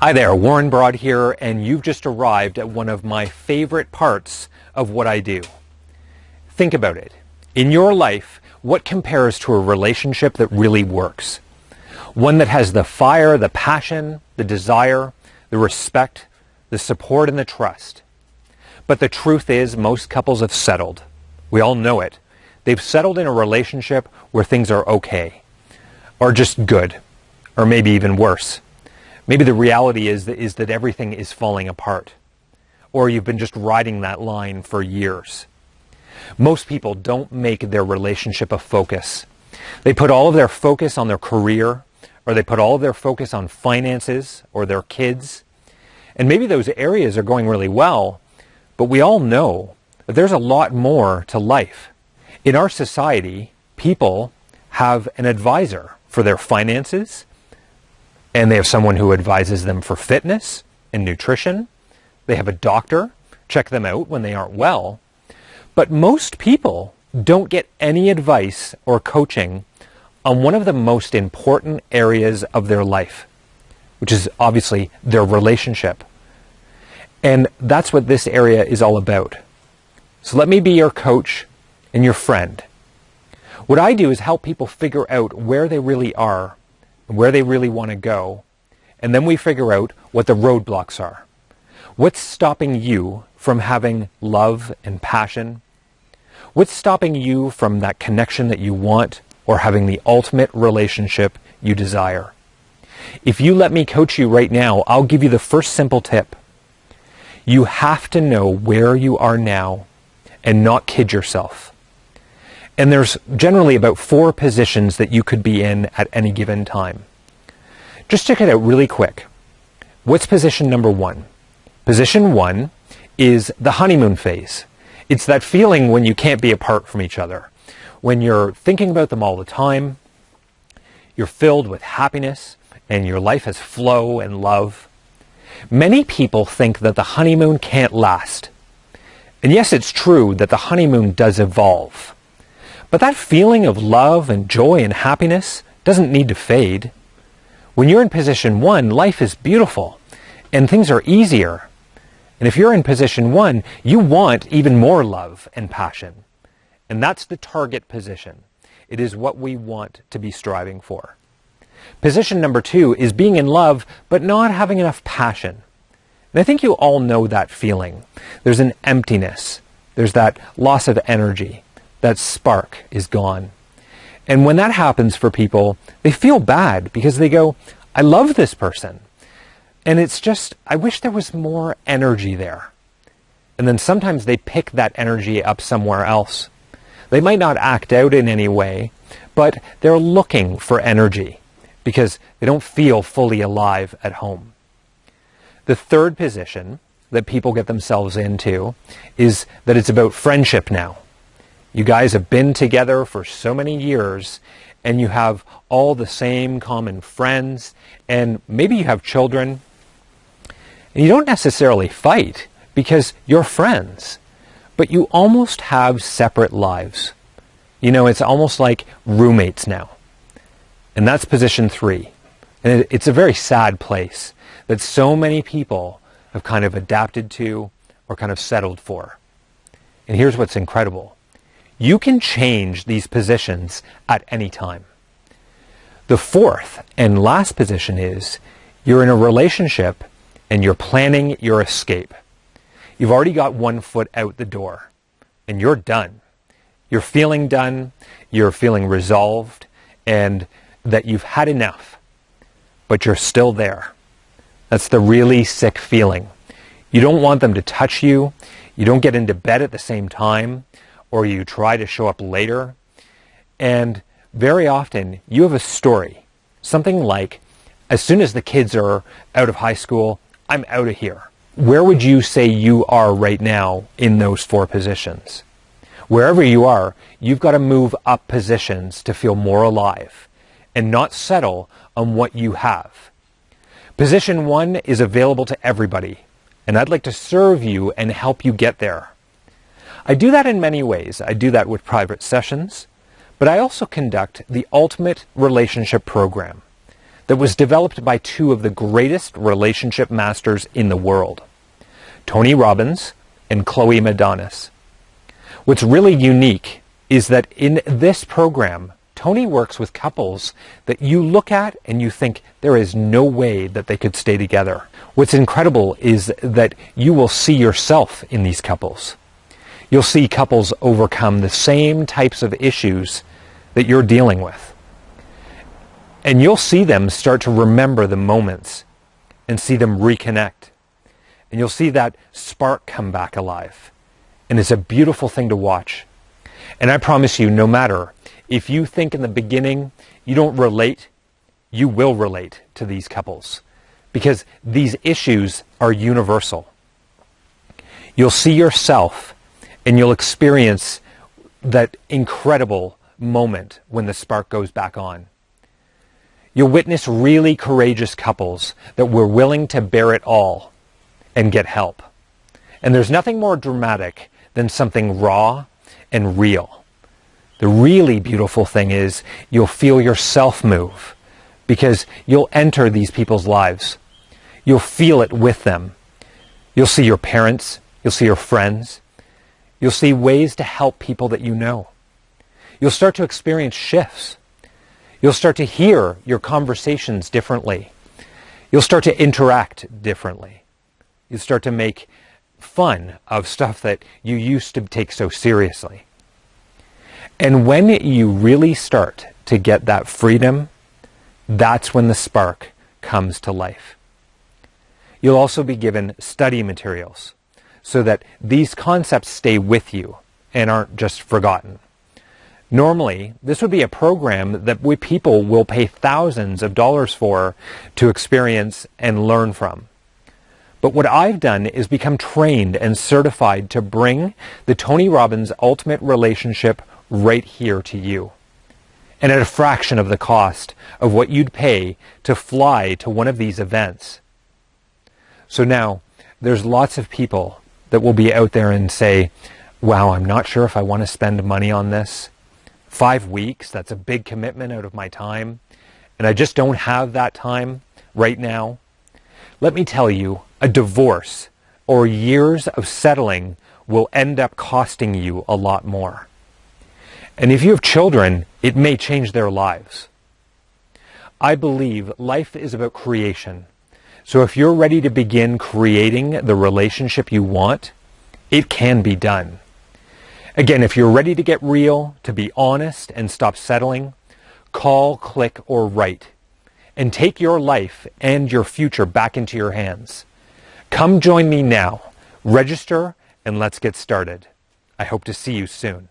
Hi there, Warren Broad here, and you've just arrived at one of my favorite parts of what I do. Think about it. In your life, what compares to a relationship that really works? One that has the fire, the passion, the desire, the respect, the support, and the trust. But the truth is, most couples have settled. We all know it. They've settled in a relationship where things are okay, or just good, or maybe even worse. Maybe the reality is that everything is falling apart, or you've been just riding that line for years. Most people don't make their relationship a focus. They put all of their focus on their career, or they put all of their focus on finances or their kids. And maybe those areas are going really well, but we all know that there's a lot more to life. In our society, people have an advisor for their finances, and they have someone who advises them for fitness and nutrition. They have a doctor check them out when they aren't well. But most people don't get any advice or coaching on one of the most important areas of their life, which is obviously their relationship. And that's what this area is all about. So let me be your coach and your friend. What I do is help people figure out where they really are, where they really want to go, and then we figure out what the roadblocks are. What's stopping you from having love and passion? What's stopping you from that connection that you want or having the ultimate relationship you desire? If you let me coach you right now, I'll give you the first simple tip. You have to know where you are now and not kid yourself. And there's generally about 4 positions that you could be in at any given time. Just check it out really quick. What's position number 1? Position 1 is the honeymoon phase. It's that feeling when you can't be apart from each other. When you're thinking about them all the time, you're filled with happiness, and your life has flow and love. Many people think that the honeymoon can't last. And yes, it's true that the honeymoon does evolve. But that feeling of love and joy and happiness doesn't need to fade. When you're in position 1, life is beautiful and things are easier. And if you're in position 1, you want even more love and passion. And that's the target position. It is what we want to be striving for. Position number 2 is being in love but not having enough passion. And I think you all know that feeling. There's an emptiness. There's that loss of energy. That spark is gone. And when that happens for people, they feel bad because they go, I love this person. And it's just, I wish there was more energy there. And then sometimes they pick that energy up somewhere else. They might not act out in any way, but they're looking for energy because they don't feel fully alive at home. The third position that people get themselves into is that it's about friendship now. You guys have been together for so many years, and you have all the same common friends, and maybe you have children. And you don't necessarily fight because you're friends, but you almost have separate lives. You know, it's almost like roommates now. And that's position 3. And it's a very sad place that so many people have kind of adapted to or kind of settled for. And here's what's incredible. You can change these positions at any time. The 4th and last position is you're in a relationship and you're planning your escape. You've already got 1 foot out the door and you're done. You're feeling done, you're feeling resolved, and that you've had enough, but you're still there. That's the really sick feeling. You don't want them to touch you, you don't get into bed at the same time, or you try to show up later. And very often you have a story, something like, as soon as the kids are out of high school, I'm out of here. Where would you say you are right now in those 4 positions? Wherever you are, you've got to move up positions to feel more alive and not settle on what you have. Position 1 is available to everybody, and I'd like to serve you and help you get there. I do that in many ways. I do that with private sessions, but I also conduct the Ultimate Relationship Program. that was developed by two of the greatest relationship masters in the world, Tony Robbins and Chloe Madonis. What's really unique is that in this program, Tony works with couples that you look at and you think there is no way that they could stay together. What's incredible is that you will see yourself in these couples. You'll see couples overcome the same types of issues that you're dealing with. And you'll see them start to remember the moments and see them reconnect. And you'll see that spark come back alive. And it's a beautiful thing to watch. And I promise you, no matter if you think in the beginning you don't relate, you will relate to these couples. Because these issues are universal. You'll see yourself and you'll experience that incredible moment when the spark goes back on. You'll witness really courageous couples that were willing to bear it all and get help. And there's nothing more dramatic than something raw and real. The really beautiful thing is you'll feel yourself move because you'll enter these people's lives. You'll feel it with them. You'll see your parents. You'll see your friends. You'll see ways to help people that you know. You'll start to experience shifts. You'll start to hear your conversations differently. You'll start to interact differently. You'll start to make fun of stuff that you used to take so seriously. And when you really start to get that freedom, that's when the spark comes to life. You'll also be given study materials so that these concepts stay with you and aren't just forgotten. Normally, this would be a program that people will pay thousands of dollars for to experience and learn from. But what I've done is become trained and certified to bring the Tony Robbins Ultimate Relationship right here to you. And at a fraction of the cost of what you'd pay to fly to one of these events. So now, there's lots of people that will be out there and say, wow, I'm not sure if I want to spend money on this. 5 weeks, that's a big commitment out of my time. And I just don't have that time right now. Let me tell you, a divorce or years of settling will end up costing you a lot more. And if you have children, it may change their lives. I believe life is about creation. So if you're ready to begin creating the relationship you want, it can be done. Again, if you're ready to get real, to be honest and stop settling, call, click, or write. And take your life and your future back into your hands. Come join me now. Register and let's get started. I hope to see you soon.